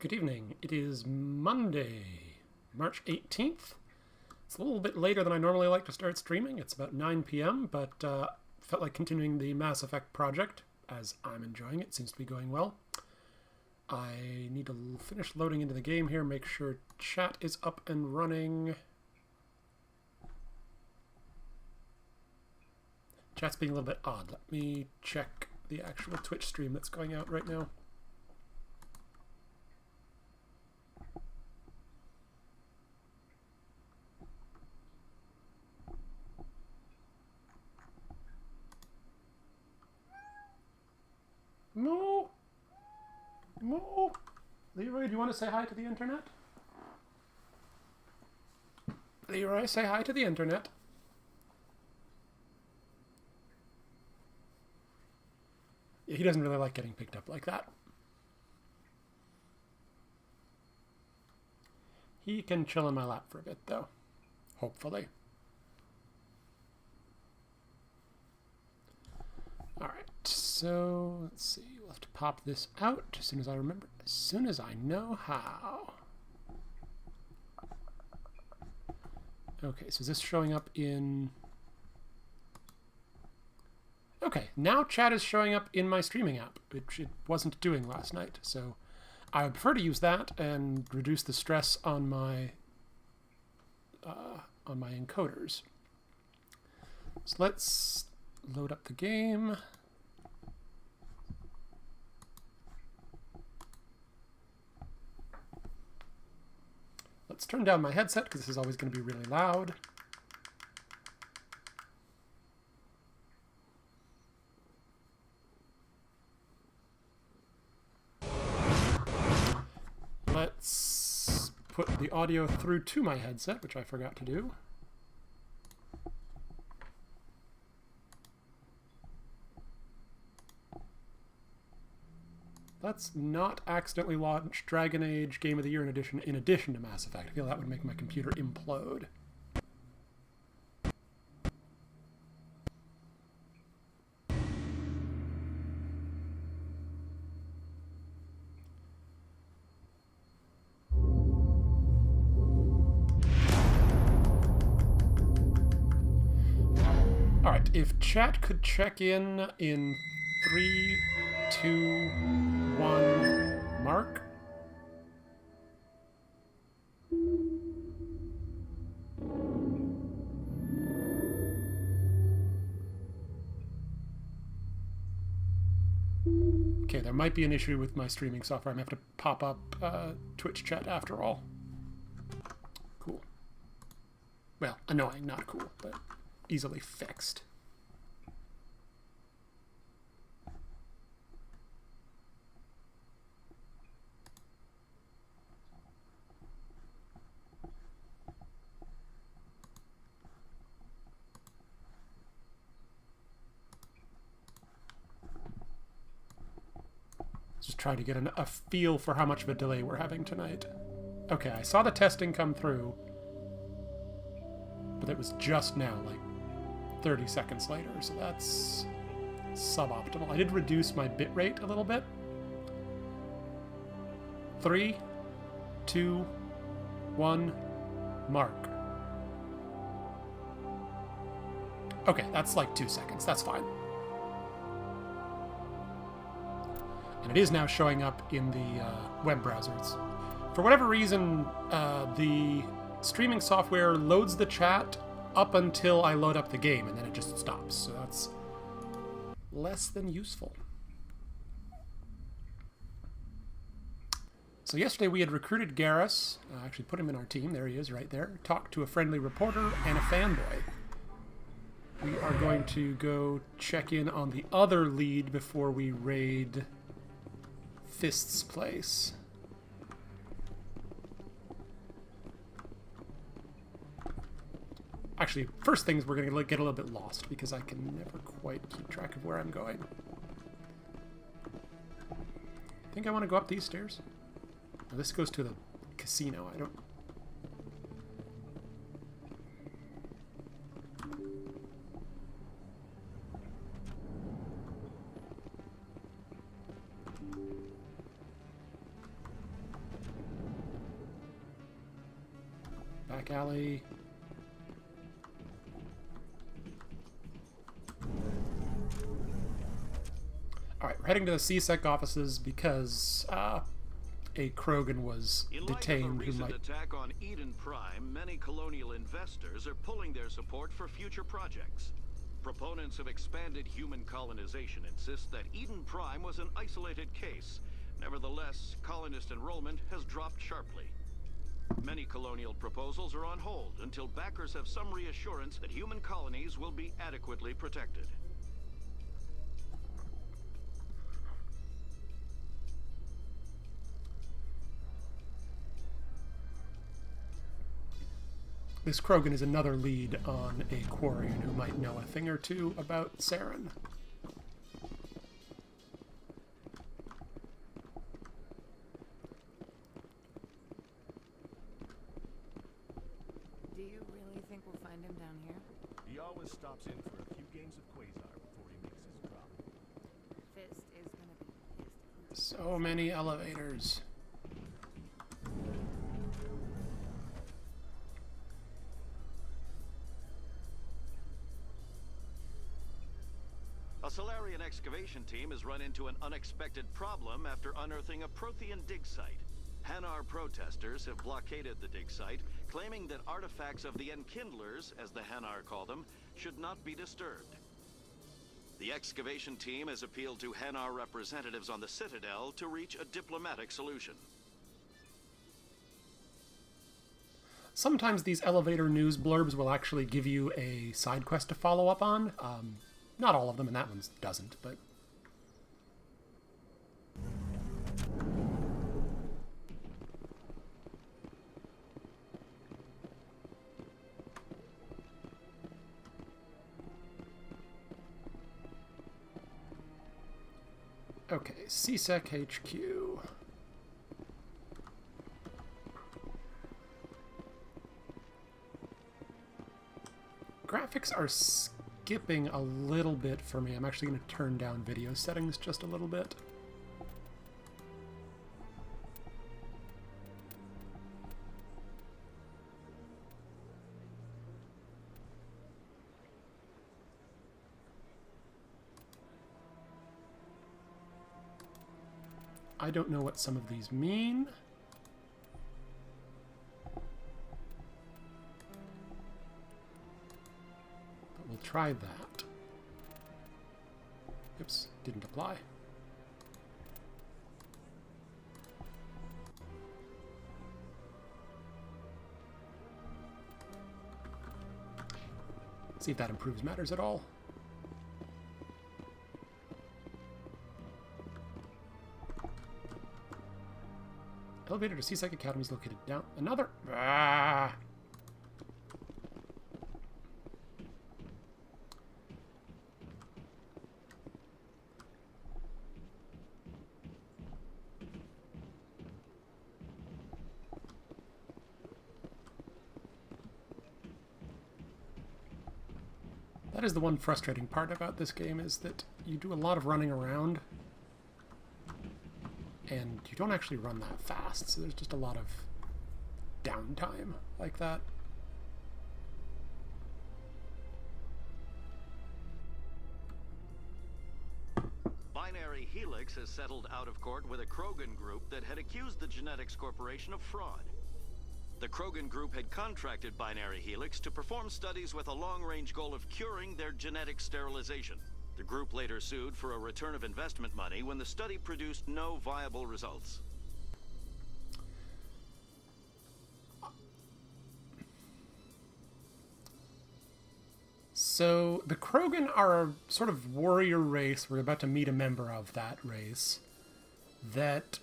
Good evening. It is Monday, March 18th. It's a little bit later than I normally like to start streaming. It's about 9 p.m., but felt like continuing the Mass Effect project, as I'm enjoying it. Seems to be going well. I need to finish loading into the game here, make sure chat is up and running. Chat's being a little bit odd. Let me check the actual Twitch stream that's going out right now. No. No. Leroy, do you want to say hi to the internet? Leroy, say hi to the internet. He doesn't really like getting picked up like that. He can chill in my lap for a bit, though. Hopefully. Alright, so let's see. We'll have to pop this out as soon as I remember, as soon as I know how. Okay, so is this showing up in... Okay, now chat is showing up in my streaming app, which it wasn't doing last night. So I would prefer to use that and reduce the stress on my encoders. So let's load up the game. Let's turn down my headset because this is always going to be really loud. Let's put the audio through to my headset, which I forgot to do. Let's not accidentally launch Dragon Age Game of the Year in addition to Mass Effect. I feel that would make my computer implode. Alright, if chat could check in 3, 2, 1, mark. Okay, there might be an issue with my streaming software. I'm going to have to pop up Twitch chat after all. Cool. Well, annoying, not cool, but easily fixed. Just trying to get a feel for how much of a delay we're having tonight. Okay, I saw the testing come through, but it was just now, like 30 seconds later, so that's suboptimal. I did reduce my bitrate a little bit. 3, 2, 1, mark. Okay, that's like 2 seconds. That's fine. And it is now showing up in the web browsers. For whatever reason, the streaming software loads the chat up until I load up the game, and then it just stops. So that's less than useful. So yesterday we had recruited Garrus, actually put him in our team, there he is right there, talked to a friendly reporter and a fanboy. We are going to go check in on the other lead before we raid Fist's place. Actually, first things, we're going to get a little bit lost because I can never quite keep track of where I'm going. I think I want to go up these stairs. Oh, this goes to the casino. I don't... Back alley. Alright, we're heading to the CSEC offices because a Krogan was detained who might... attack on Eden Prime, many colonial investors are pulling their support for future projects. Proponents of expanded human colonization insist that Eden Prime was an isolated case. Nevertheless, colonist enrollment has dropped sharply. Many colonial proposals are on hold until backers have some reassurance that human colonies will be adequately protected. This Krogan is another lead on a Quarian who might know a thing or two about Saren. Do you really think we'll find him down here? He always stops in for a few games of Quasar before he makes his drop. Fist is gonna be pissed. So many elevators. A Solarian excavation team has run into an unexpected problem after unearthing a Prothean dig site. Hanar protesters have blockaded the dig site, claiming that artifacts of the Enkindlers, as the Hanar call them, should not be disturbed. The excavation team has appealed to Hanar representatives on the Citadel to reach a diplomatic solution. Sometimes these elevator news blurbs will actually give you a side quest to follow up on. Not all of them, and that one doesn't, but... Okay, CSEC HQ. Graphics are skipping a little bit for me. I'm actually going to turn down video settings just a little bit. I don't know what some of these mean. But we'll try that. Oops, didn't apply. See if that improves matters at all. Elevator to CSEC Academy is located down. Another. Ah. That is the one frustrating part about this game, is that you do a lot of running around and you don't actually run that fast, so there's just a lot of downtime like that. Binary Helix has settled out of court with a Krogan group that had accused the Genetics Corporation of fraud. The Krogan group had contracted Binary Helix to perform studies with a long-range goal of curing their genetic sterilization. The group later sued for a return of investment money when the study produced no viable results. So the Krogan are a sort of warrior race. We're about to meet a member of that race that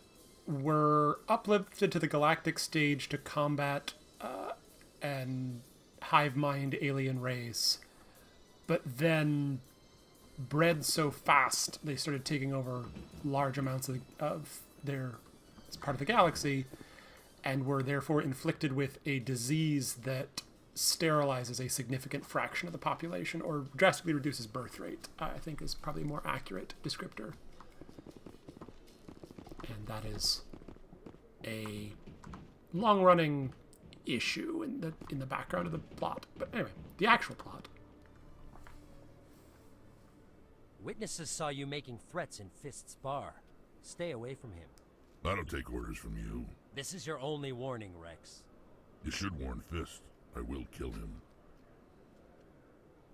were uplifted to the galactic stage to combat an hive mind alien race, but then bred so fast they started taking over large amounts of their part of the galaxy, and were therefore inflicted with a disease that sterilizes a significant fraction of the population, or drastically reduces birth rate, I think is probably a more accurate descriptor. And that is a long-running issue in the background of the plot. But anyway, the actual plot. Witnesses saw you making threats in Fist's bar. Stay away from him. I don't take orders from you. This is your only warning, Rex. You should warn Fist. I will kill him.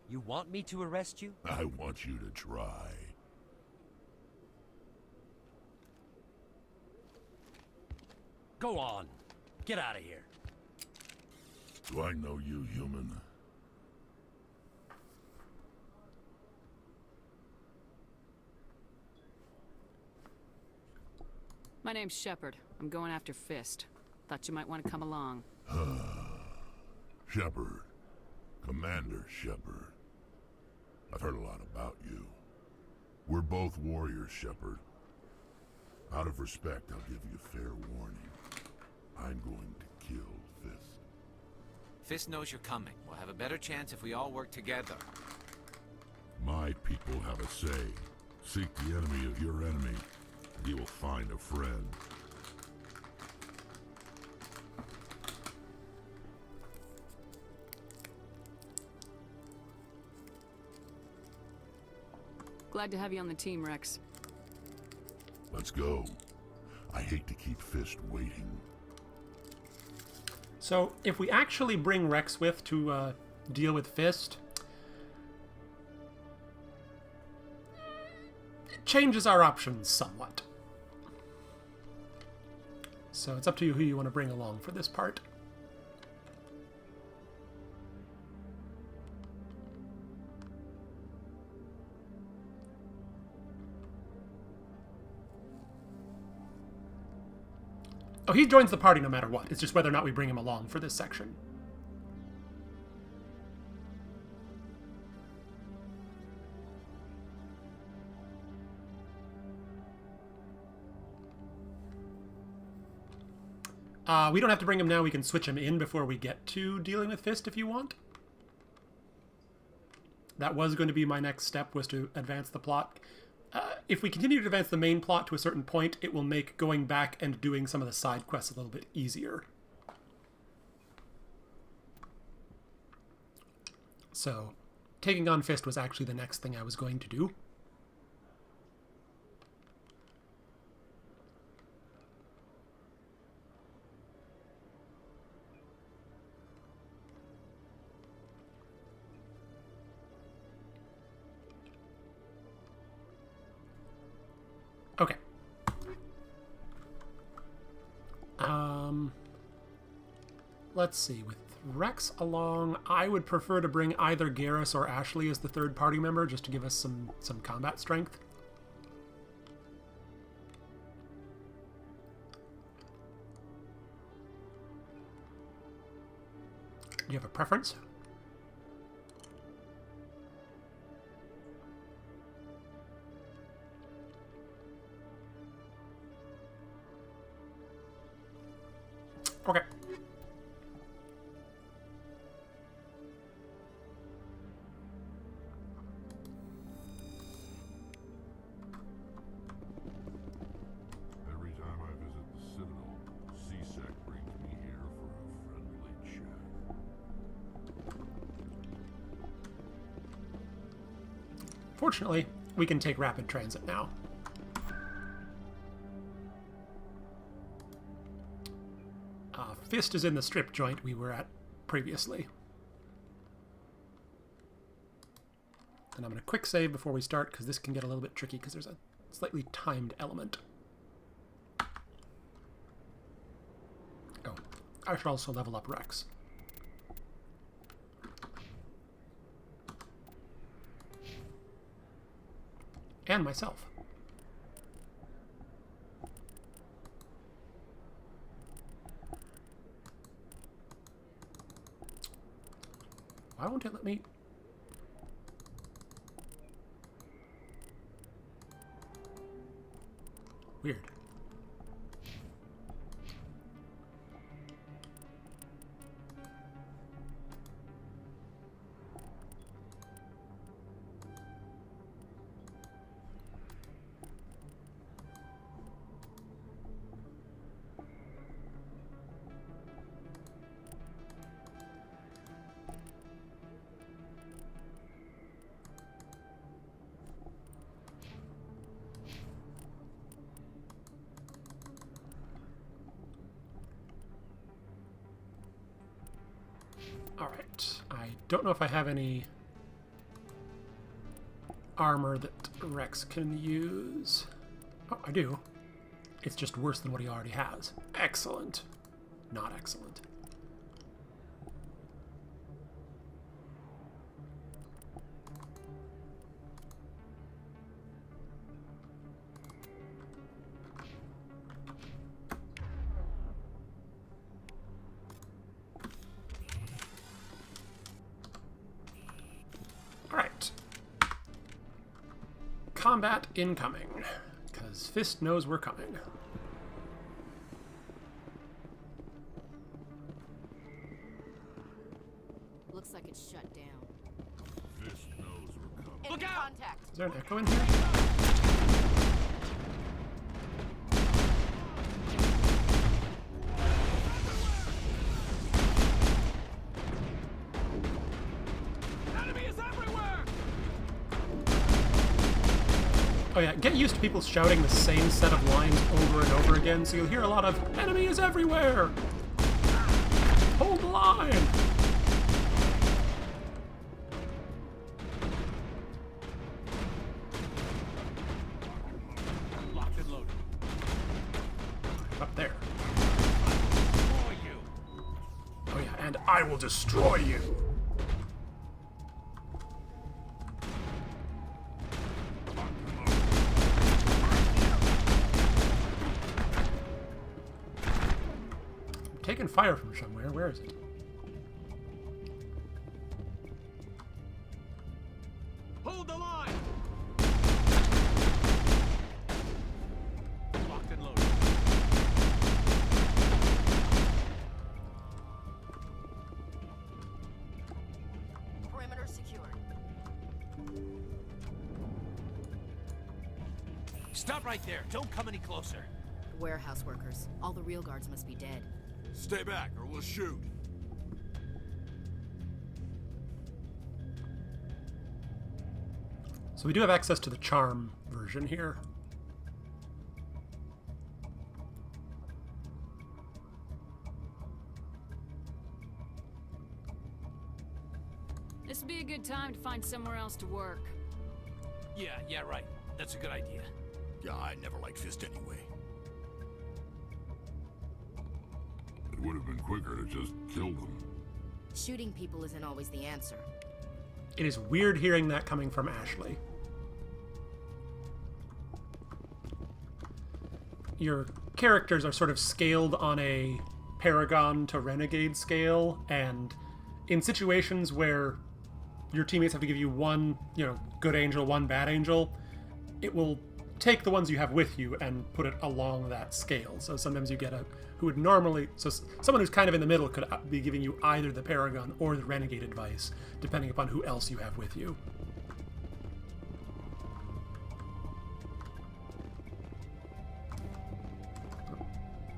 You want me to arrest you? I want you to try. Go on. Get out of here. Do I know you, human? My name's Shepard. I'm going after Fist. Thought you might want to come along. Shepard. Commander Shepard. I've heard a lot about you. We're both warriors, Shepard. Out of respect, I'll give you fair warning. I'm going to kill Fist. Fist knows you're coming. We'll have a better chance if we all work together. My people have a say. Seek the enemy of your enemy, and you will find a friend. Glad to have you on the team, Rex. Let's go. I hate to keep Fist waiting. So, if we actually bring Rex with to deal with Fist, it changes our options somewhat. So it's up to you who you want to bring along for this part. Oh, he joins the party no matter what. It's just whether or not we bring him along for this section. We don't have to bring him now. We can switch him in before we get to dealing with Fist if you want. That was going to be my next step, was to advance the plot. If we continue to advance the main plot to a certain point, it will make going back and doing some of the side quests a little bit easier. So, taking on Fist was actually the next thing I was going to do. Okay. Let's see. With Rex along, I would prefer to bring either Garrus or Ashley as the third party member, just to give us some combat strength. Do you have a preference? Okay. Every time I visit the Citadel, C-Sec brings me here for a friendly chat. Fortunately, we can take rapid transit now. Fist is in the strip joint we were at previously. And I'm going to quick save before we start, because this can get a little bit tricky, because there's a slightly timed element. Oh, I should also level up Rex. And myself. Why won't it let me? Weird. Alright, I don't know if I have any armor that Rex can use. Oh, I do. It's just worse than what he already has. Excellent. Not excellent. Alright. Combat incoming, because Fist knows we're coming. Looks like it's shut down. Fist knows we're coming. Look out! Contact. Is there an echo in here? Enemy is everywhere! Oh yeah, get used to people shouting the same set of lines over and over again, so you'll hear a lot of, "Enemy is everywhere! Hold the line!" Locked and loaded. Up there. Destroy you! Oh yeah, and I will destroy you! I'm taking fire from somewhere. Where is it? Hold the line! Locked and loaded. Perimeter secured. Stop right there. Don't come any closer. Warehouse workers. All the real guards must be dead. Stay back or we'll shoot. So we do have access to the charm version here. This would be a good time to find somewhere else to work. Yeah, right. That's a good idea. Yeah, I never liked Fist anyway. It would have been quicker to just kill them. Shooting people isn't always the answer. It is weird hearing that coming from Ashley. Your characters are sort of scaled on a Paragon to Renegade scale, and in situations where your teammates have to give you one, good angel, one bad angel, it will take the ones you have with you and put it along that scale. So sometimes you get someone who's kind of in the middle could be giving you either the Paragon or the Renegade advice, depending upon who else you have with you.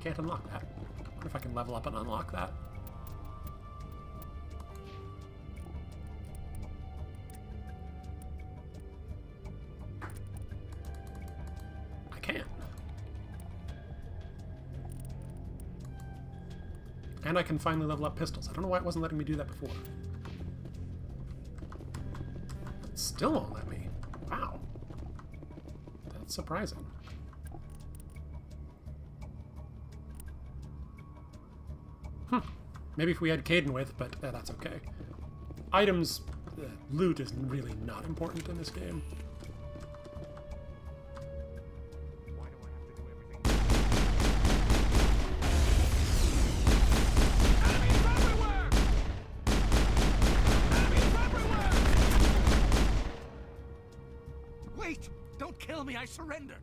Can't unlock that. I wonder if I can level up and unlock that. I can. And I can finally level up pistols. I don't know why it wasn't letting me do that before. It still won't let me. Wow. That's surprising. Maybe if we had Caden with, but that's okay. Items, loot is really not important in this game. Why do I have to do everything? Enemies everywhere! Enemies everywhere! Wait! Don't kill me. I surrender.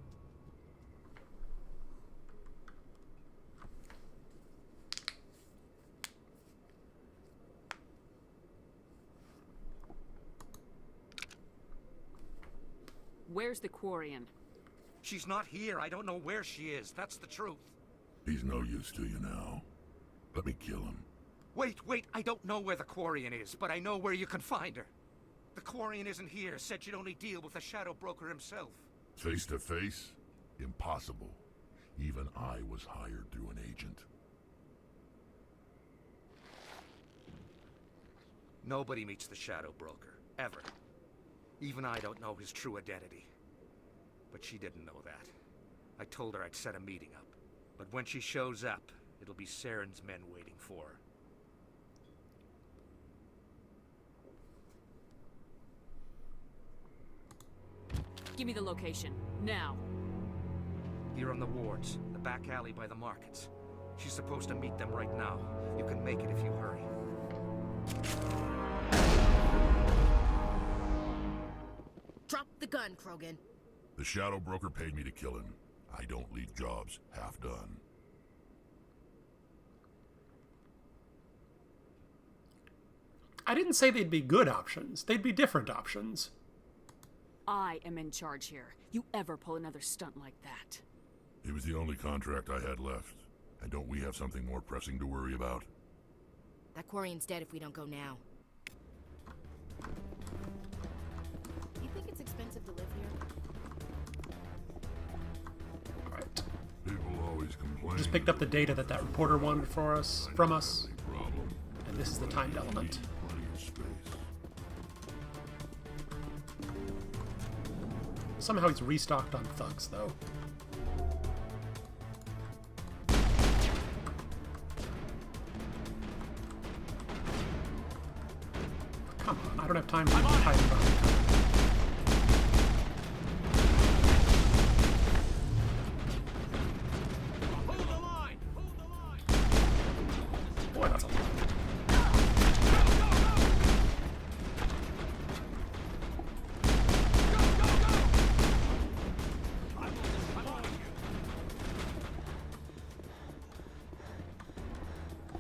Where's the Quarian? She's not here. I don't know where she is. That's the truth. He's no use to you now. Let me kill him. Wait. I don't know where the Quarian is, but I know where you can find her. The Quarian isn't here. Said you'd only deal with the Shadow Broker himself. Face to face? Impossible. Even I was hired through an agent. Nobody meets the Shadow Broker, ever. Even I don't know his true identity. But she didn't know that. I told her I'd set a meeting up. But when she shows up, it'll be Saren's men waiting for her. Give me the location, now. Here on the wards, the back alley by the markets. She's supposed to meet them right now. You can make it if you hurry. Drop the gun, Krogan. The Shadow Broker paid me to kill him. I don't leave jobs half done. I didn't say they'd be good options. They'd be different options. I am in charge here. You ever pull another stunt like that? It was the only contract I had left. And don't we have something more pressing to worry about? That Quarian's dead if we don't go now. You think it's expensive to live here? Alright. People always complain. Just picked up the data that reporter wanted from us. Problem. And this is the timed element. Plenty of space. Somehow he's restocked on thugs, though. Come on, I don't have time to hide behind. Boy, that's a lot.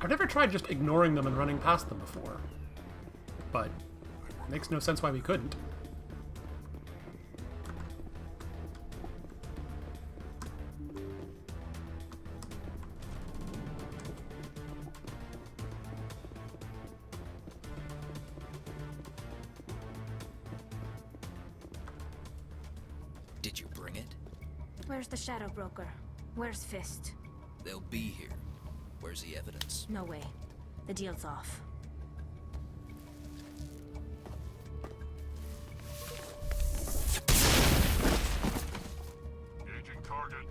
I've never tried just ignoring them and running past them before, but it makes no sense why we couldn't. Did you bring it? Where's the Shadow Broker? Where's Fist? They'll be here. Where's the evidence? No way. The deal's off. Engaging target.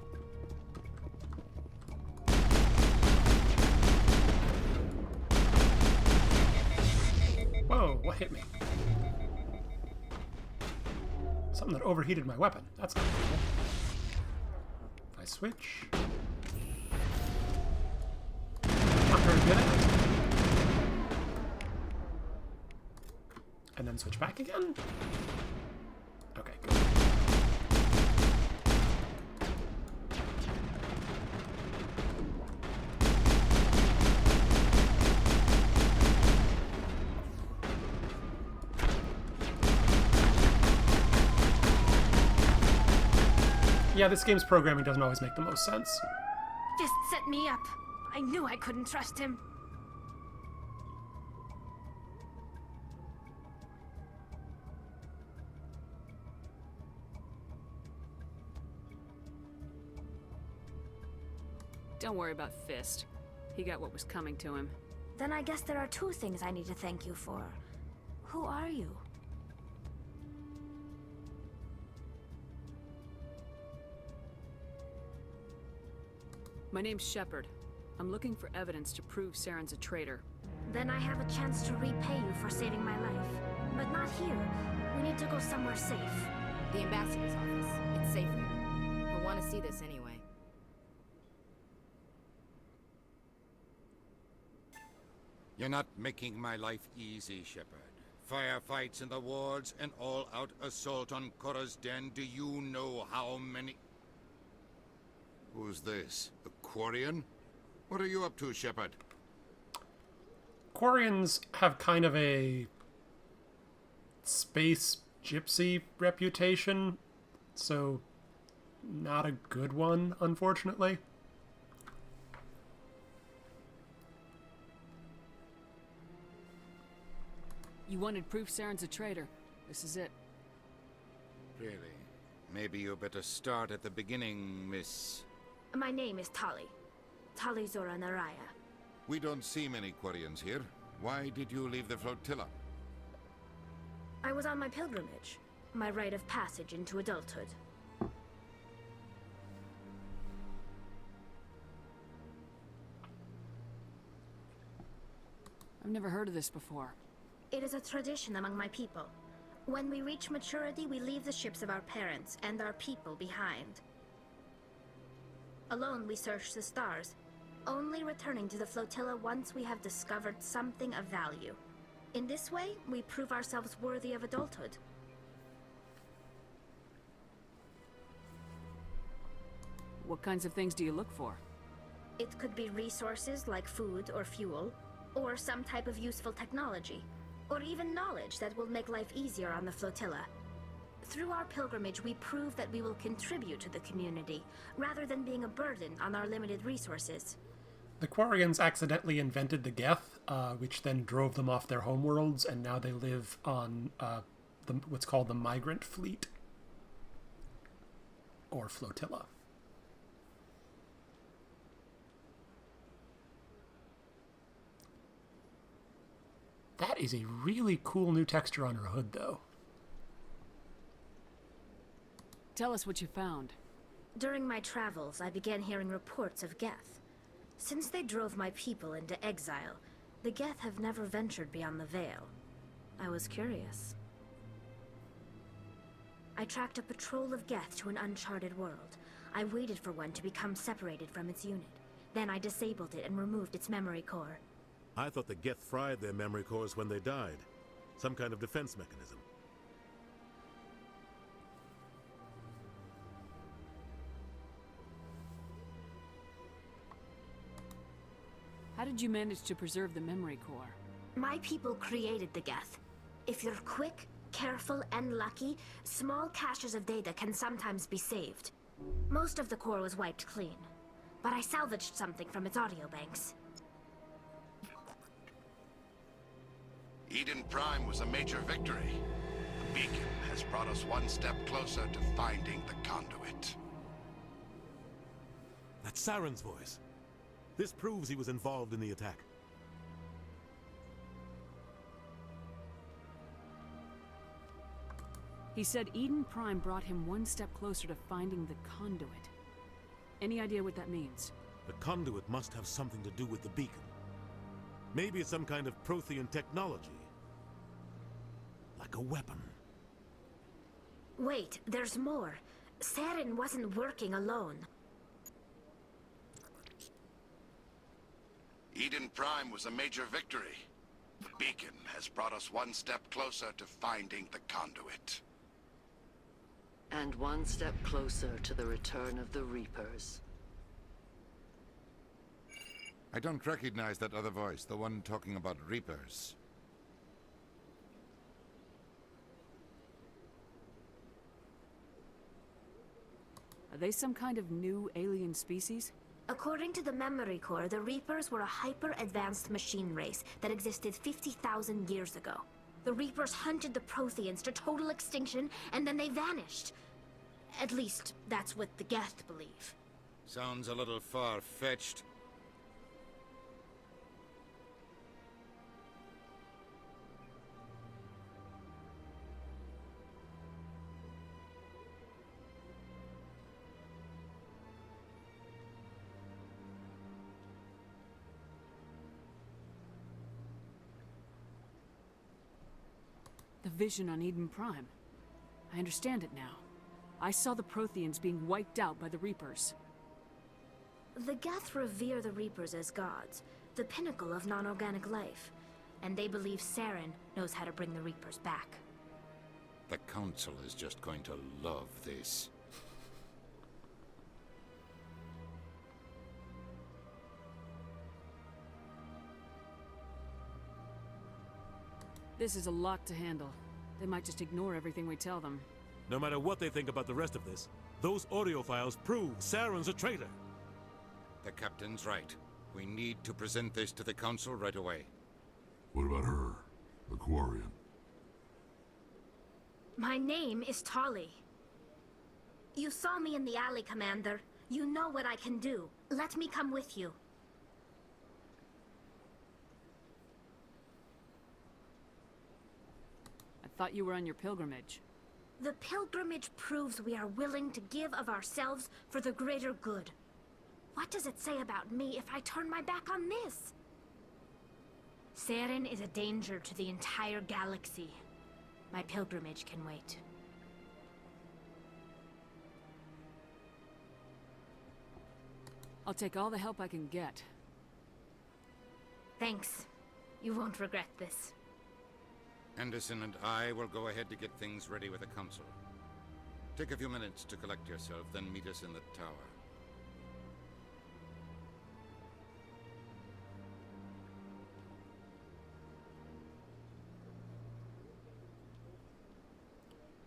Whoa, what hit me? Something that overheated my weapon. That's not cool. If I switch... Not very good at it. And then switch back again? Okay, good. Yeah, this game's programming doesn't always make the most sense. Fist set me up. I knew I couldn't trust him. Don't worry about Fist. He got what was coming to him. Then I guess there are two things I need to thank you for. Who are you? My name's Shepard. I'm looking for evidence to prove Saren's a traitor. Then I have a chance to repay you for saving my life. But not here. We need to go somewhere safe. The ambassador's office. It's safe there. He'll want to see this anyway. You're not making my life easy, Shepard. Firefights in the wards, an all-out assault on Korra's den. Do you know how many... Who's this? The Quarian? What are you up to, Shepard? Quarians have kind of a space gypsy reputation, so not a good one, unfortunately. You wanted proof Saren's a traitor. This is it. Really? Maybe you better start at the beginning, Miss... My name is Tali. Tali Zora Naraya. We don't see many Quarians here. Why did you leave the flotilla? I was on my pilgrimage, my rite of passage into adulthood. I've never heard of this before. It is a tradition among my people. When we reach maturity, we leave the ships of our parents and our people behind. Alone, we search the stars, only returning to the flotilla once we have discovered something of value. In this way, we prove ourselves worthy of adulthood. What kinds of things do you look for? It could be resources like food or fuel, or some type of useful technology, or even knowledge that will make life easier on the flotilla. Through our pilgrimage, we prove that we will contribute to the community, rather than being a burden on our limited resources. The Quarians accidentally invented the Geth, which then drove them off their homeworlds, and now they live on what's called the Migrant Fleet, or Flotilla. That is a really cool new texture on her hood, though. Tell us what you found. During my travels, I began hearing reports of Geth. Since they drove my people into exile, the Geth have never ventured beyond the Veil. I was curious. I tracked a patrol of Geth to an uncharted world. I waited for one to become separated from its unit. Then I disabled it and removed its memory core. I thought the Geth fried their memory cores when they died. Some kind of defense mechanism. How did you manage to preserve the memory core? My people created the Geth. If you're quick, careful, and lucky, small caches of data can sometimes be saved. Most of the core was wiped clean, but I salvaged something from its audio banks. Eden Prime was a major victory. The beacon has brought us one step closer to finding the conduit. That's Saren's voice. This proves he was involved in the attack. He said Eden Prime brought him one step closer to finding the conduit. Any idea what that means? The conduit must have something to do with the beacon. Maybe it's some kind of Prothean technology. Like a weapon. Wait, there's more. Saren wasn't working alone. Eden Prime was a major victory. The beacon has brought us one step closer to finding the conduit. And one step closer to the return of the Reapers. I don't recognize that other voice, the one talking about Reapers. Are they some kind of new alien species? According to the memory core, the Reapers were a hyper-advanced machine race that existed 50,000 years ago. The Reapers hunted the Protheans to total extinction, and then they vanished. At least, that's what the Geth believe. Sounds a little far-fetched. The vision on Eden Prime. I understand it now. I saw the Protheans being wiped out by the Reapers. The Geth revere the Reapers as gods, the pinnacle of non-organic life. And they believe Saren knows how to bring the Reapers back. The Council is just going to love this. This is a lot to handle. They might just ignore everything we tell them. No matter what they think about the rest of this, those audio files prove Saren's a traitor. The Captain's right. We need to present this to the Council right away. What about her? The Quarian? My name is Tali. You saw me in the alley, Commander. You know what I can do. Let me come with you. I thought you were on your pilgrimage. The pilgrimage proves we are willing to give of ourselves for the greater good. What does it say about me if I turn my back on this? Saren is a danger to the entire galaxy. My pilgrimage can wait. I'll take all the help I can get. Thanks. You won't regret this. Anderson and I will go ahead to get things ready with the Council. Take a few minutes to collect yourself, then meet us in the tower.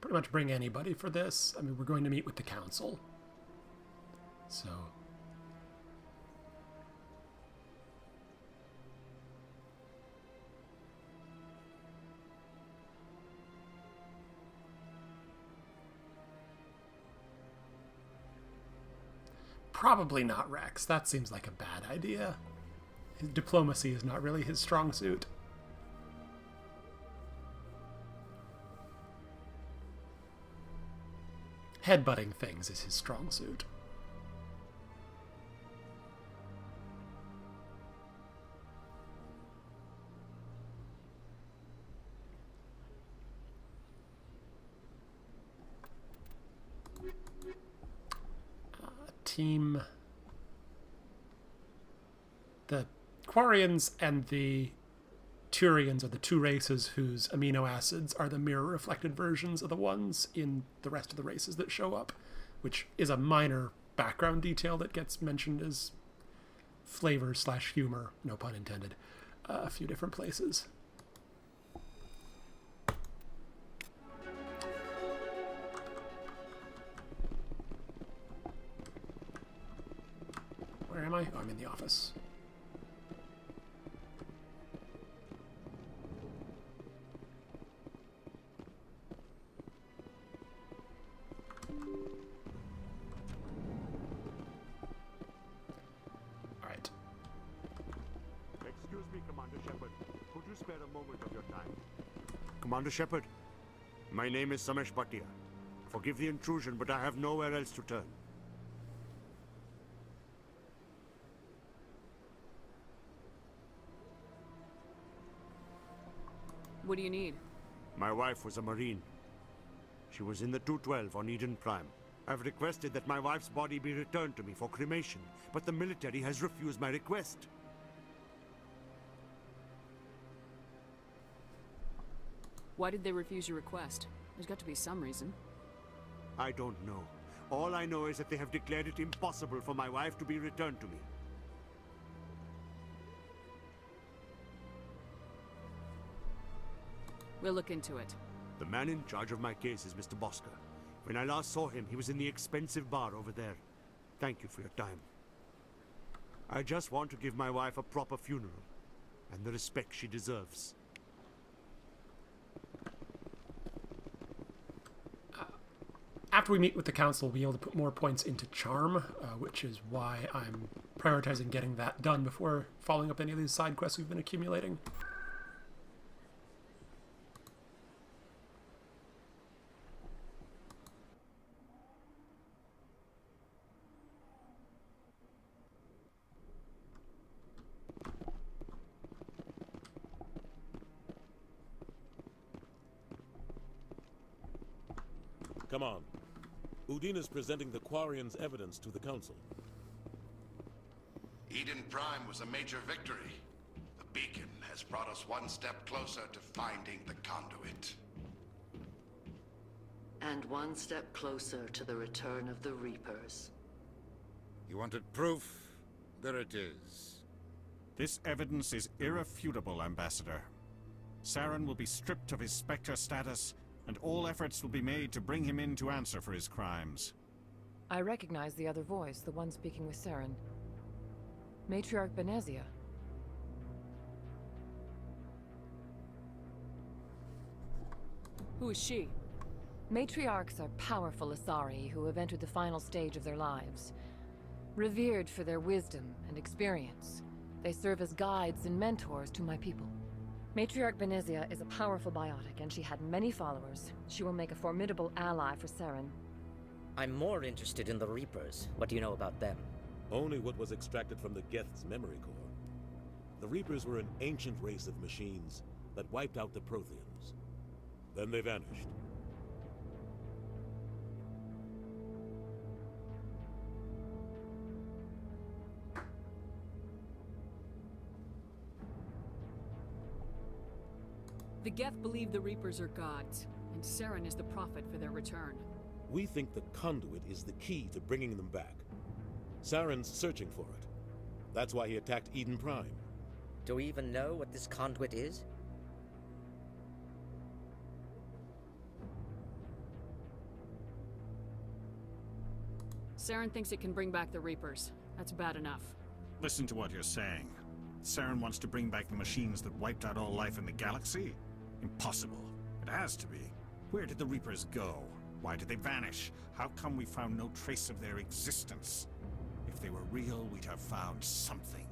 Pretty much bring anybody for this. I mean, we're going to meet with the Council. So... probably not Rex. That seems like a bad idea. His diplomacy is not really his strong suit. Headbutting things is his strong suit. Team... The Quarians and the Turians are the two races whose amino acids are the mirror-reflected versions of the ones in the rest of the races that show up, which is a minor background detail that gets mentioned as flavor/humor, no pun intended, a few different places. Where am I? Oh, I'm in the office. Alright. Excuse me, Commander Shepard. Could you spare a moment of your time? Commander Shepard, my name is Samesh Bhatia. Forgive the intrusion, but I have nowhere else to turn. What do you need? My wife was a Marine. She was in the 212 on Eden Prime. I've requested that my wife's body be returned to me for cremation, but the military has refused my request. Why did they refuse your request? There's got to be some reason. I don't know. All I know is that they have declared it impossible for my wife to be returned to me. We'll look into it. The man in charge of my case is Mr. Bosker. When I last saw him, he was in the expensive bar over there. Thank you for your time. I just want to give my wife a proper funeral, and the respect she deserves. After we meet with the Council, we'll be able to put more points into Charm, which is why I'm prioritizing getting that done before following up any of these side quests we've been accumulating. Come on. Udine is presenting the Quarians' evidence to the Council. Eden Prime was a major victory. The beacon has brought us one step closer to finding the conduit. And one step closer to the return of the Reapers. You wanted proof? There it is. This evidence is irrefutable, Ambassador. Saren will be stripped of his Spectre status, and all efforts will be made to bring him in to answer for his crimes. I recognize the other voice, the one speaking with Saren. Matriarch Benezia. Who is she? Matriarchs are powerful Asari who have entered the final stage of their lives. Revered for their wisdom and experience, they serve as guides and mentors to my people. Matriarch Venezia is a powerful biotic, and she had many followers. She will make a formidable ally for Saren. I'm more interested in the Reapers. What do you know about them? Only what was extracted from the Geth's memory core. The Reapers were an ancient race of machines that wiped out the Protheans. Then they vanished. The Geth believe the Reapers are gods, and Saren is the prophet for their return. We think the conduit is the key to bringing them back. Saren's searching for it. That's why he attacked Eden Prime. Do we even know what this conduit is? Saren thinks it can bring back the Reapers. That's bad enough. Listen to what you're saying. Saren wants to bring back the machines that wiped out all life in the galaxy? Impossible. It has to be. Where did the Reapers go? Why did they vanish? How come we found no trace of their existence? If they were real, we'd have found something.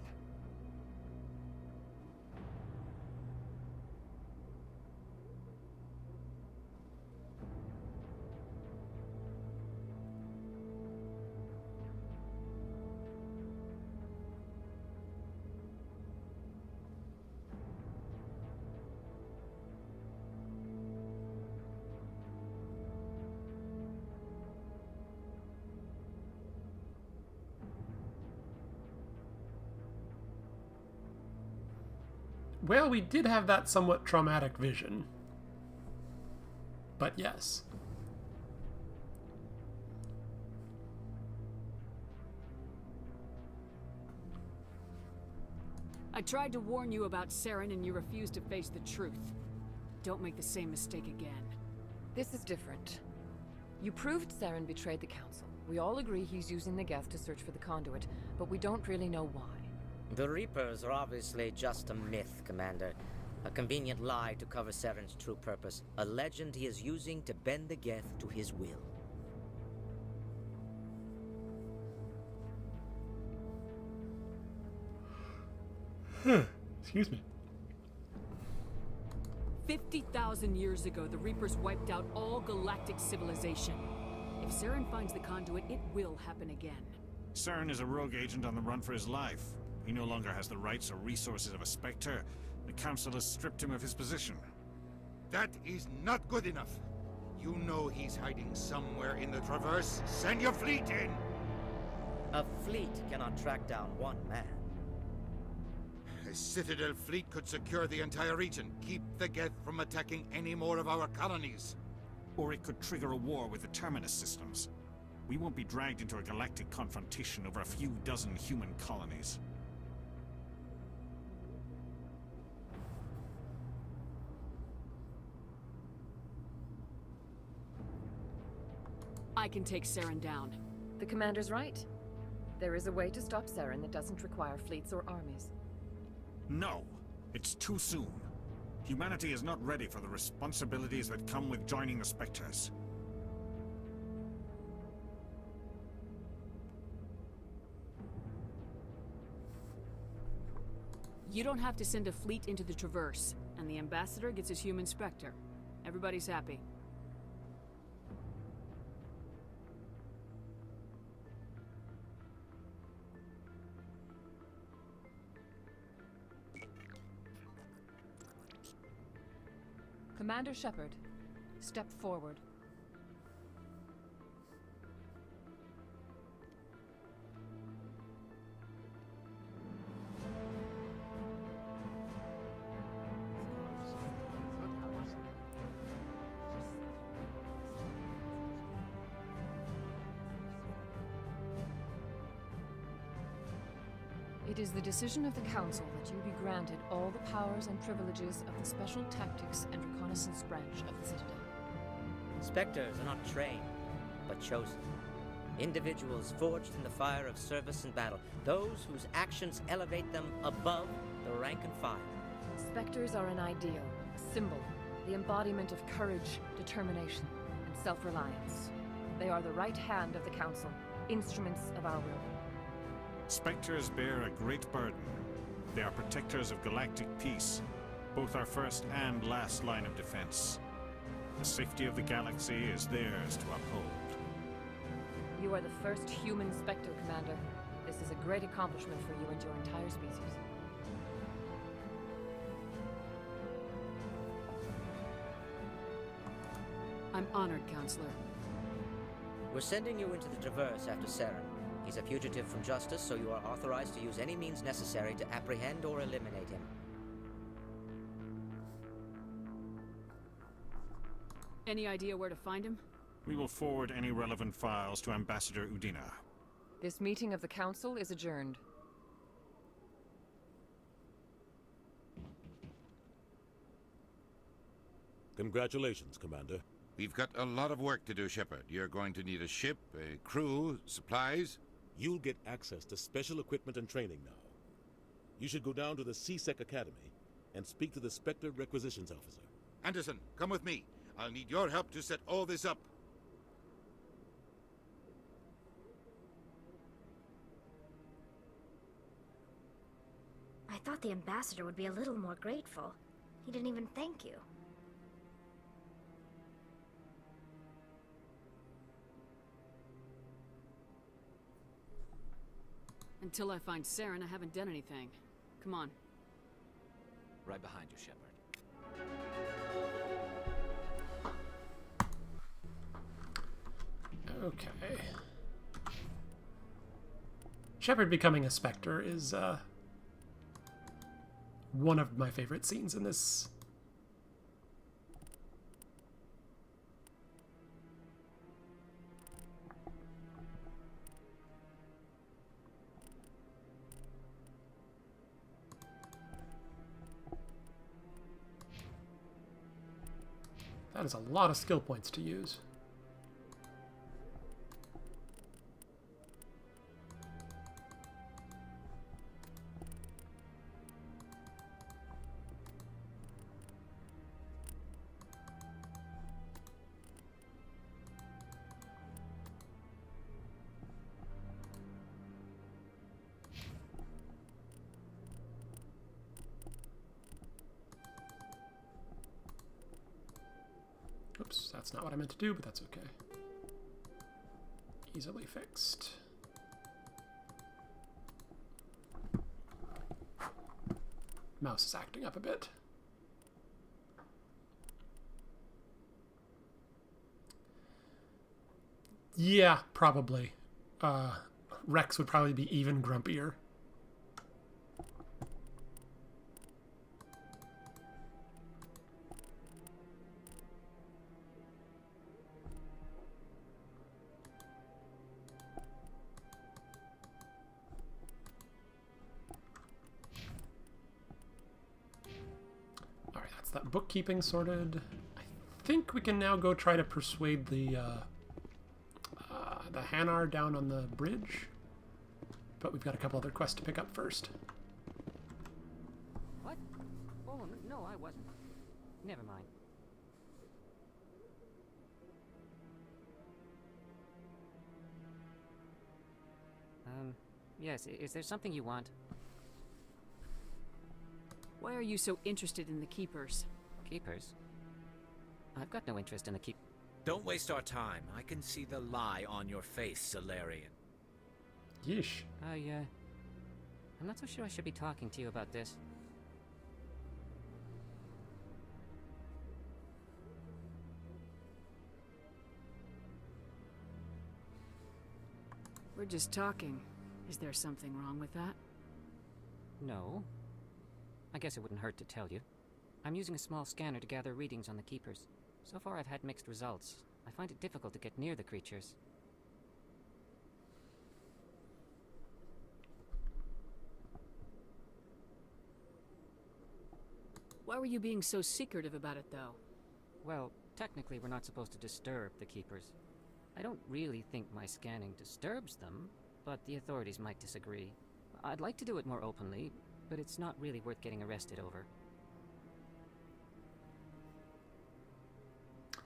Well, we did have that somewhat traumatic vision. But yes. I tried to warn you about Saren and you refused to face the truth. Don't make the same mistake again. This is different. You proved Saren betrayed the Council. We all agree he's using the Geth to search for the conduit, but we don't really know why. The Reapers are obviously just a myth, Commander. A convenient lie to cover Saren's true purpose. A legend he is using to bend the Geth to his will. Excuse me. 50,000 years ago, the Reapers wiped out all galactic civilization. If Saren finds the conduit, it will happen again. Saren is a rogue agent on the run for his life. He no longer has the rights or resources of a Spectre. The Council has stripped him of his position. That is not good enough. You know he's hiding somewhere in the Traverse. Send your fleet in! A fleet cannot track down one man. A Citadel fleet could secure the entire region, keep the Geth from attacking any more of our colonies. Or it could trigger a war with the Terminus systems. We won't be dragged into a galactic confrontation over a few dozen human colonies. I can take Saren down. The Commander's right. There is a way to stop Saren that doesn't require fleets or armies. No! It's too soon. Humanity is not ready for the responsibilities that come with joining the Spectres. You don't have to send a fleet into the Traverse, and the Ambassador gets his human Spectre. Everybody's happy. Commander Shepard, step forward. It is the decision of the Council that you be granted all the powers and privileges of the Special Tactics and Reconnaissance branch of the Citadel. Spectres are not trained, but chosen. Individuals forged in the fire of service and battle. Those whose actions elevate them above the rank and file. Spectres are an ideal, a symbol, the embodiment of courage, determination, and self-reliance. They are the right hand of the Council, instruments of our will. Spectres bear a great burden. They are protectors of galactic peace. both our first and last line of defense. The safety of the galaxy is theirs to uphold. You are the first human Spectre, Commander. This is a great accomplishment for you and your entire species. I'm honored, Counselor. We're sending you into the Traverse after Saren. He's a fugitive from justice, so you are authorized to use any means necessary to apprehend or eliminate him. Any idea where to find him? We will forward any relevant files to Ambassador Udina. This meeting of the Council is adjourned. Congratulations, Commander. We've got a lot of work to do, Shepard. You're going to need a ship, a crew, supplies. You'll get access to special equipment and training now. You should go down to the C-Sec Academy and speak to the Spectre Requisitions Officer. Anderson, come with me. I'll need your help to set all this up. I thought the ambassador would be a little more grateful. He didn't even thank you. Until I find Saren, I haven't done anything. Come on. Right behind you, Shepard. Okay. Shepard becoming a Spectre is, one of my favorite scenes in this. That is a lot of skill points to use. Oops, that's not what I meant to do, but that's okay. Easily fixed. Mouse is acting up a bit. Yeah, probably. Rex would probably be even grumpier. That bookkeeping sorted. I think we can now go try to persuade the Hanar down on the bridge, but we've got a couple other quests to pick up first. What? Oh, no, I wasn't. Never mind. Yes, is there something you want? Why are you so interested in the Keepers? Keepers? I've got no interest in the Keep. Don't waste our time. I can see the lie on your face, Solarian. Yeesh. I'm not so sure I should be talking to you about this. We're just talking. Is there something wrong with that? No. I guess it wouldn't hurt to tell you. I'm using a small scanner to gather readings on the Keepers. So far I've had mixed results. I find it difficult to get near the creatures. Why were you being so secretive about it, though? Well, technically we're not supposed to disturb the Keepers. I don't really think my scanning disturbs them, but the authorities might disagree. I'd like to do it more openly, but it's not really worth getting arrested over.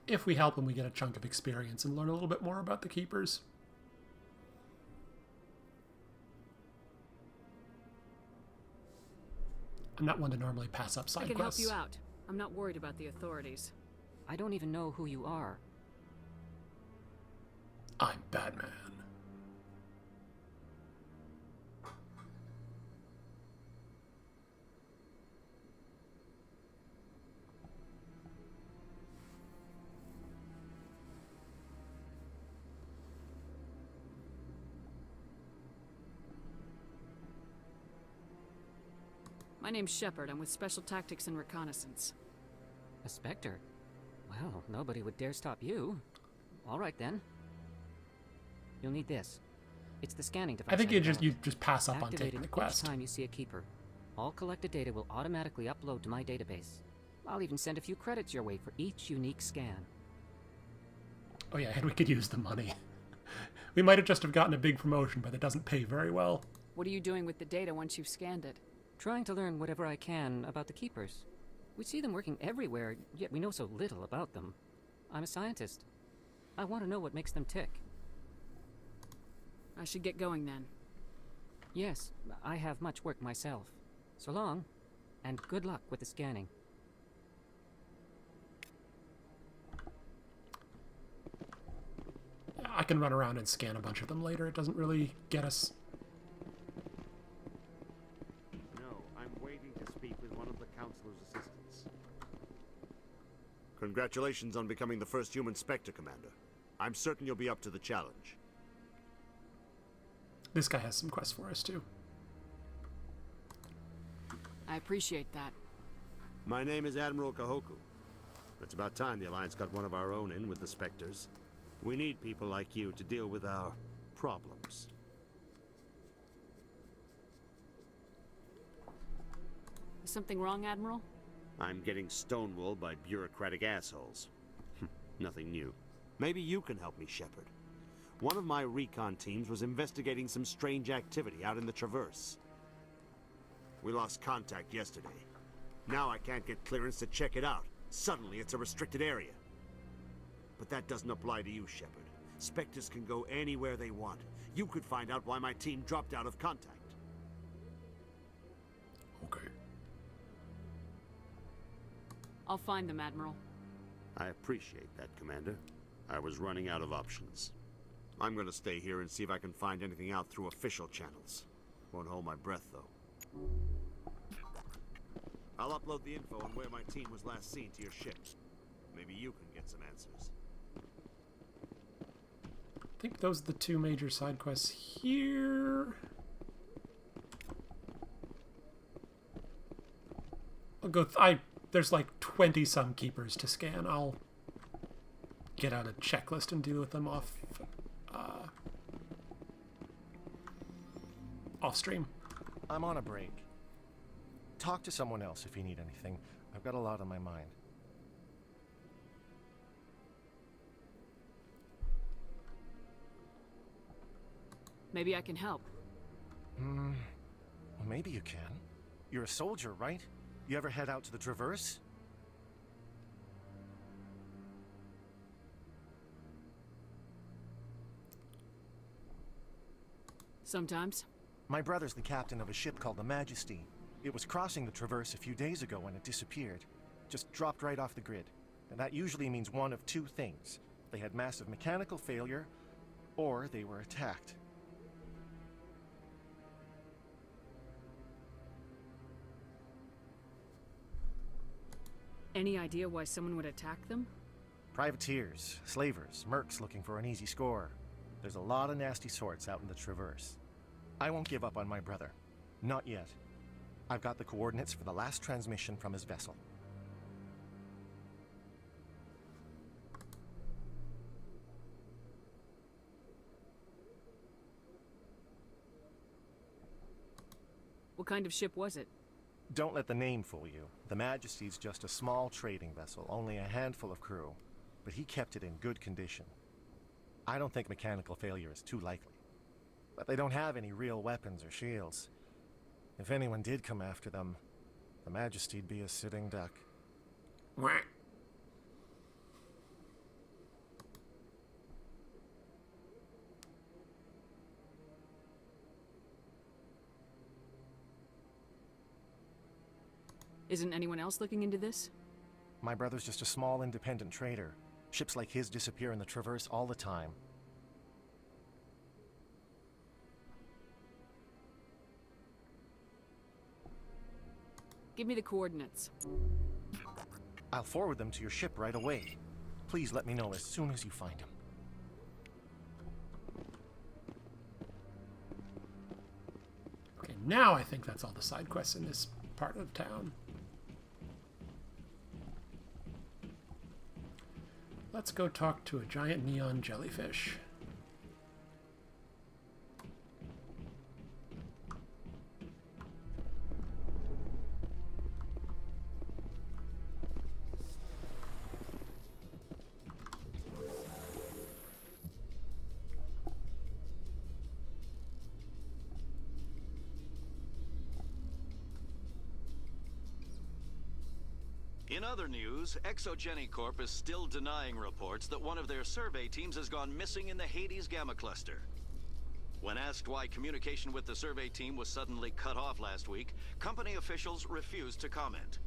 If we help him, we get a chunk of experience and learn a little bit more about the Keepers. I'm not one to normally pass up side I can quests. help you out. I'm not worried about the authorities. I don't even know who you are. I'm Batman. My name's Shepard. I'm with Special Tactics and Reconnaissance. A Spectre? Well, nobody would dare stop you. All right, then. You'll need this. It's the scanning device. I think you just pass up on Activate taking it the quest. each time you see a keeper. All collected data will automatically upload to my database. I'll even send a few credits your way for each unique scan. Oh yeah, and we could use the money. We might have just have gotten a big promotion, but it doesn't pay very well. What are you doing with the data once you've scanned it? Trying to learn whatever I can about the keepers. We see them working everywhere, yet we know so little about them. I'm a scientist. I want to know what makes them tick. I should get going then. Yes, I have much work myself. So long, and good luck with the scanning. I can run around and scan a bunch of them later. It doesn't really get us. No, I'm waiting to speak with one of the Councilor's assistants. Congratulations on becoming the first human Spectre, Commander. I'm certain you'll be up to the challenge. This guy has some quests for us, too. I appreciate that. My name is Admiral Kahoku. It's about time the Alliance got one of our own in with the Spectres. We need people like you to deal with our problems. Is something wrong, Admiral? I'm getting stonewalled by bureaucratic assholes. Nothing new. Maybe you can help me, Shepard. One of my recon teams was investigating some strange activity out in the Traverse. We lost contact yesterday. Now I can't get clearance to check it out. Suddenly it's a restricted area. But that doesn't apply to you, Shepard. Spectres can go anywhere they want. You could find out why my team dropped out of contact. Okay. I'll find them, Admiral. I appreciate that, Commander. I was running out of options. I'm gonna stay here and see if I can find anything out through official channels. Won't hold my breath, though. I'll upload the info on where my team was last seen to your ship. Maybe you can get some answers. I think those are the two major side quests here. I'll go. There's like 20-some keepers to scan. I'll get out a checklist and deal with them off stream. I'm on a break. Talk to someone else if you need anything. I've got a lot on my mind. Maybe I can help. Well, maybe you can. You're a soldier, right? You ever head out to the Traverse? Sometimes. My brother's the captain of a ship called the Majesty. It was crossing the Traverse a few days ago when it disappeared. Just dropped right off the grid. And that usually means one of two things. They had massive mechanical failure, or they were attacked. Any idea why someone would attack them? Privateers, slavers, mercs looking for an easy score. There's a lot of nasty sorts out in the Traverse. I won't give up on my brother. Not yet. I've got the coordinates for the last transmission from his vessel. What kind of ship was it? Don't let the name fool you. The Majesty's just a small trading vessel, only a handful of crew. But he kept it in good condition. I don't think mechanical failure is too likely. But they don't have any real weapons or shields. If anyone did come after them, the Majesty'd be a sitting duck. Isn't anyone else looking into this? My brother's just a small independent trader. Ships like his disappear in the Traverse all the time. Give me the coordinates. I'll forward them to your ship right away. Please let me know as soon as you find him. Okay, now I think that's all the side quests in this part of town. Let's go talk to a giant neon jellyfish. In other news, Exogeny Corp is still denying reports that one of their survey teams has gone missing in the Hades Gamma Cluster. When asked why communication with the survey team was suddenly cut off last week, company officials refused to comment.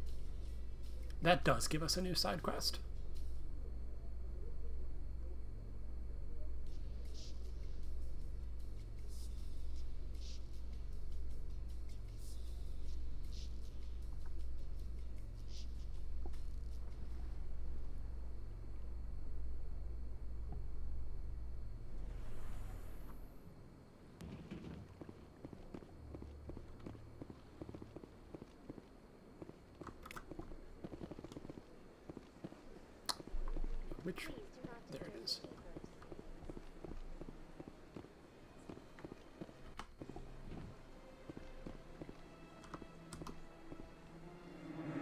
That does give us a new side quest. There it is.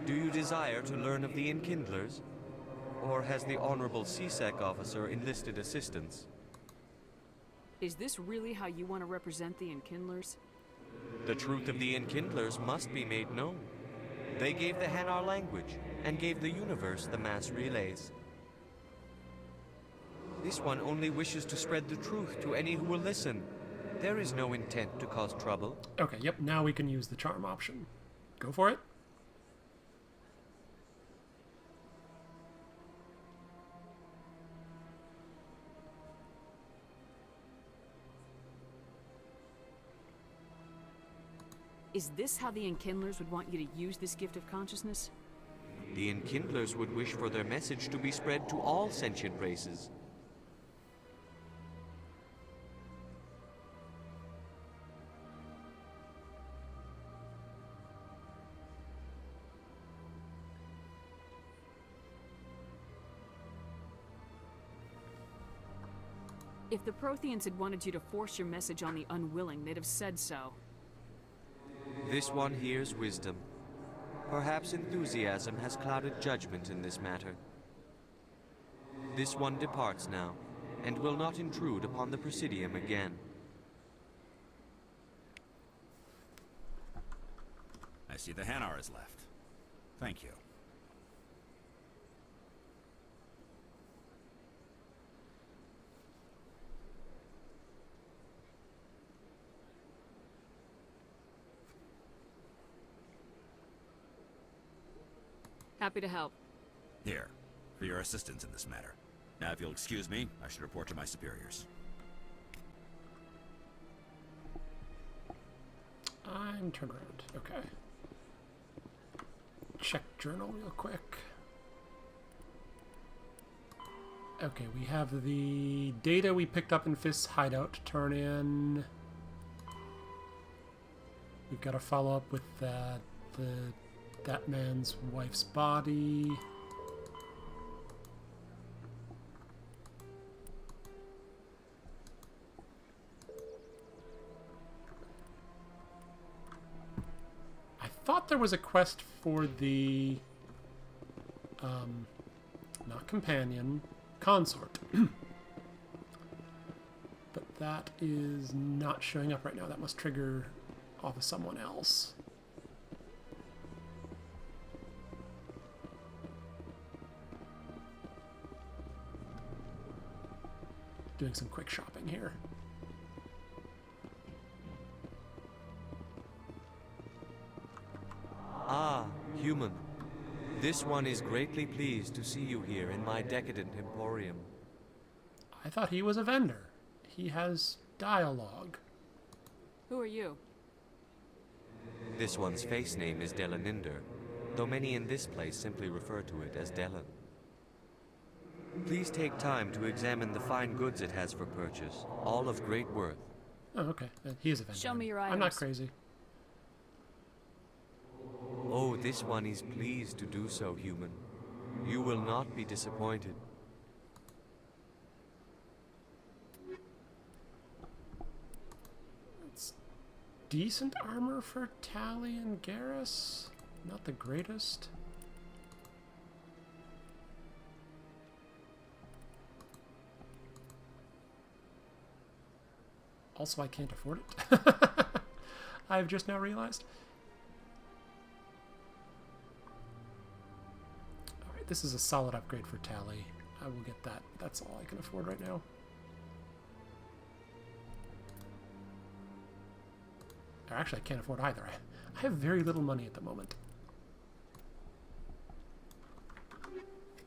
Do you desire to learn of the Enkindlers? Or has the Honorable CSEC officer enlisted assistance? Is this really how you want to represent the Enkindlers? The truth of the Enkindlers must be made known. They gave the Hanar language, and gave the universe the mass relays. This one only wishes to spread the truth to any who will listen. There is no intent to cause trouble. Okay, yep, now we can use the charm option. Go for it. Is this how the Enkindlers would want you to use this gift of consciousness? The Enkindlers would wish for their message to be spread to all sentient races. If the Protheans had wanted you to force your message on the unwilling, they'd have said so. This one hears wisdom. Perhaps enthusiasm has clouded judgment in this matter. This one departs now, and will not intrude upon the Presidium again. I see the Hanar is left. Thank you. Happy to help. Here, for your assistance in this matter. Now, if you'll excuse me, I should report to my superiors. I'm turned around. Okay. Check journal real quick. Okay, we have the data we picked up in Fist's hideout to turn in. We've got to follow up with that man's wife's body. I thought there was a quest for the not companion, consort. But that is not showing up right now. That must trigger off of someone else. Doing some quick shopping here. Ah, Human, this one is greatly pleased to see you here in my decadent emporium. I thought he was a vendor. He has dialogue. Who are you? This one's face name is Delaninder, though many in this place simply refer to it as Delan. Please take time to examine the fine goods it has for purchase, all of great worth. Oh, okay. He is a vendor. Show me your items. I'm not crazy. Oh, this one is pleased to do so, Human. You will not be disappointed. It's decent armor for Tally and Garrus. Not the greatest. Also, I can't afford it. I've just now realized. Alright, this is a solid upgrade for Tally. I will get that. That's all I can afford right now. Or actually, I can't afford either. I have very little money at the moment.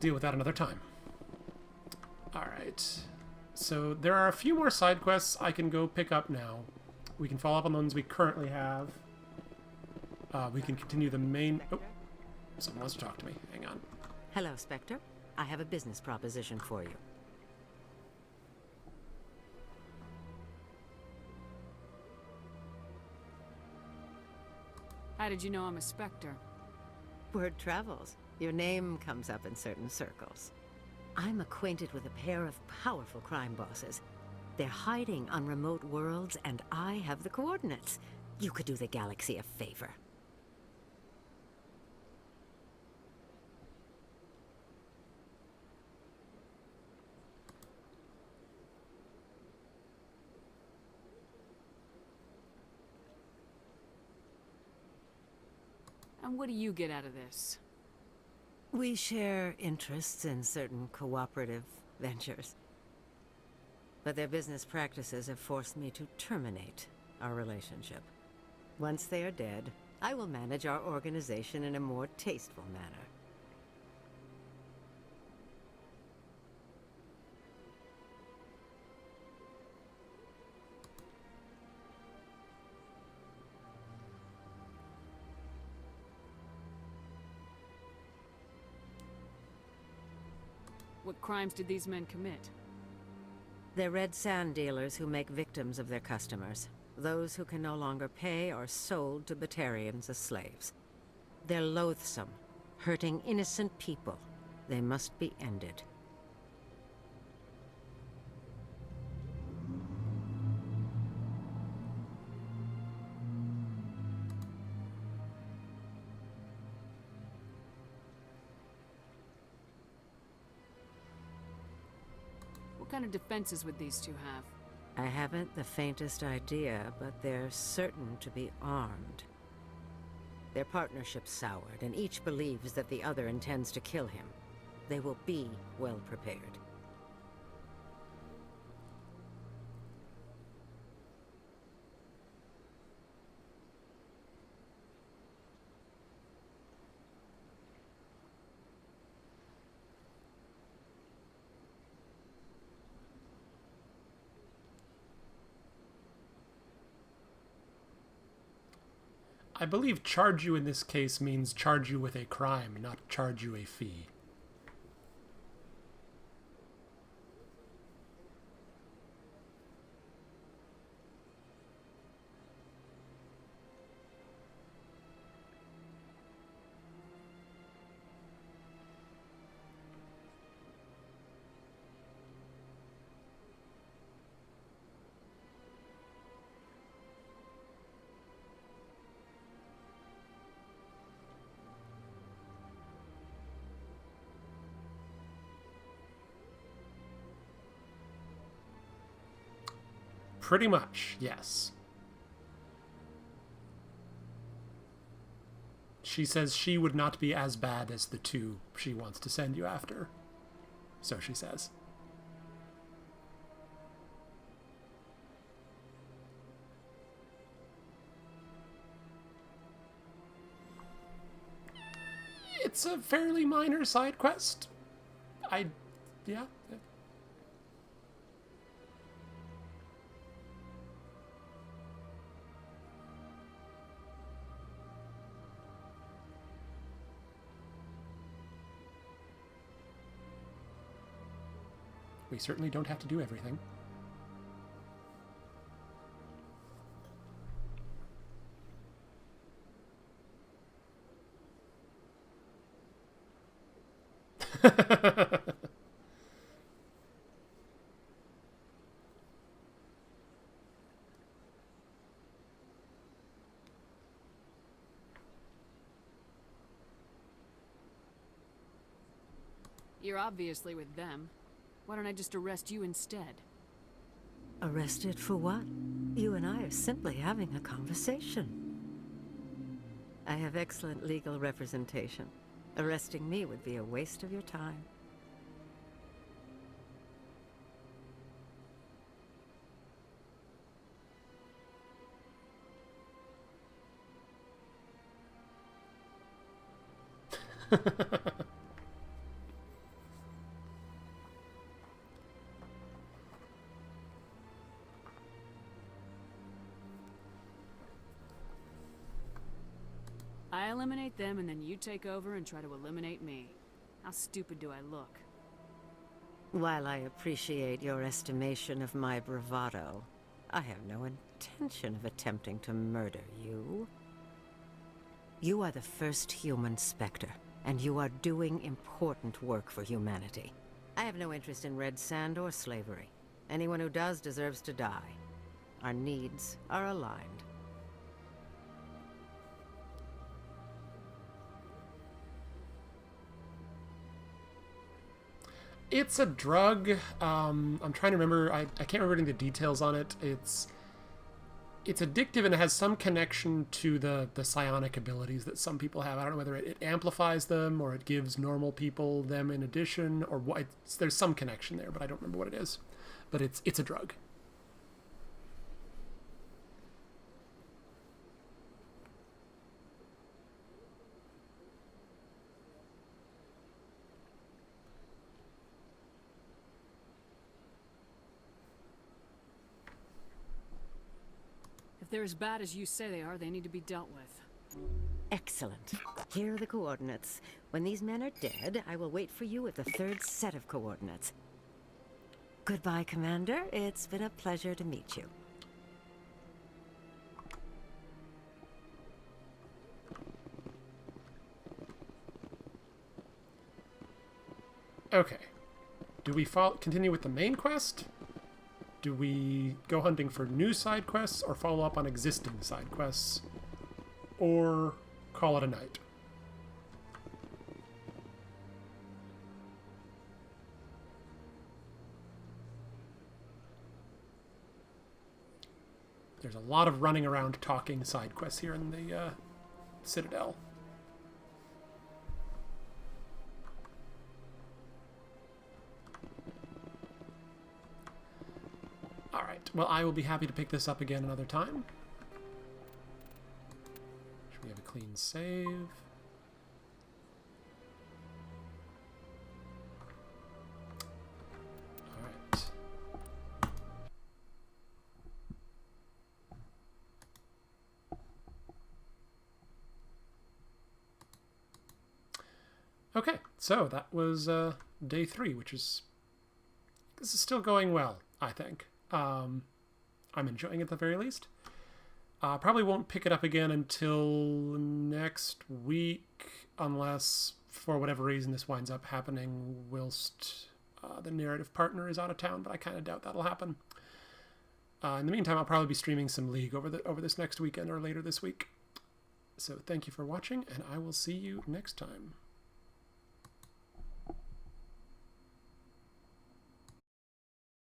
Deal with that another time. Alright. So there are a few more side quests I can go pick up now. We can follow up on the ones we currently have. We can continue the main... Oh, someone wants to talk to me. Hang on. Hello, Spectre. I have a business proposition for you. How did you know I'm a Spectre? Word travels. Your name comes up in certain circles. I'm acquainted with a pair of powerful crime bosses. They're hiding on remote worlds, and I have the coordinates. You could do the galaxy a favor. And what do you get out of this? We share interests in certain cooperative ventures. But their business practices have forced me to terminate our relationship. Once they are dead, I will manage our organization in a more tasteful manner. What crimes did these men commit? They're red sand dealers who make victims of their customers. Those who can no longer pay are sold to Batarians as slaves. They're loathsome, hurting innocent people. They must be ended. What kind of defenses would these two have? I haven't the faintest idea, but they're certain to be armed. Their partnership's soured, and each believes that the other intends to kill him. They will be well prepared. I believe charge you in this case means charge you with a crime, not charge you a fee. Pretty much, yes. She says she would not be as bad as the two she wants to send you after. So she says. It's a fairly minor side quest. Yeah. We certainly don't have to do everything. You're obviously with them. Why don't I just arrest you instead? Arrested for what? You and I are simply having a conversation. I have excellent legal representation. Arresting me would be a waste of your time. I eliminate them and then you take over and try to eliminate me. How stupid do I look? While I appreciate your estimation of my bravado, I have no intention of attempting to murder you. You are the first human Spectre, and you are doing important work for humanity. I have no interest in red sand or slavery. Anyone who does deserves to die. Our needs are aligned. It's a drug. I'm trying to remember. I can't remember any of the details on it. It's addictive and it has some connection to the psionic abilities that some people have. I don't know whether it amplifies them or it gives normal people them in addition or what. There's some connection there, but I don't remember what it is. But it's a drug. If they're as bad as you say they are, they need to be dealt with. Excellent. Here are the coordinates. When these men are dead, I will wait for you at the third set of coordinates. Goodbye, Commander. It's been a pleasure to meet you. Okay. Do we continue with the main quest? Do we go hunting for new side quests or follow up on existing side quests? Or call it a night? There's a lot of running around talking side quests here in the Citadel. Alright, well I will be happy to pick this up again another time. Should we have a clean save? Alright. Okay, so that was day 3, which is... This is still going well, I think. I'm enjoying it at the very least. Probably won't pick it up again until next week, unless for whatever reason this winds up happening whilst the narrative partner is out of town, but I kind of doubt that'll happen. In the meantime, I'll probably be streaming some League over this next weekend or later this week. So thank you for watching, and I will see you next time.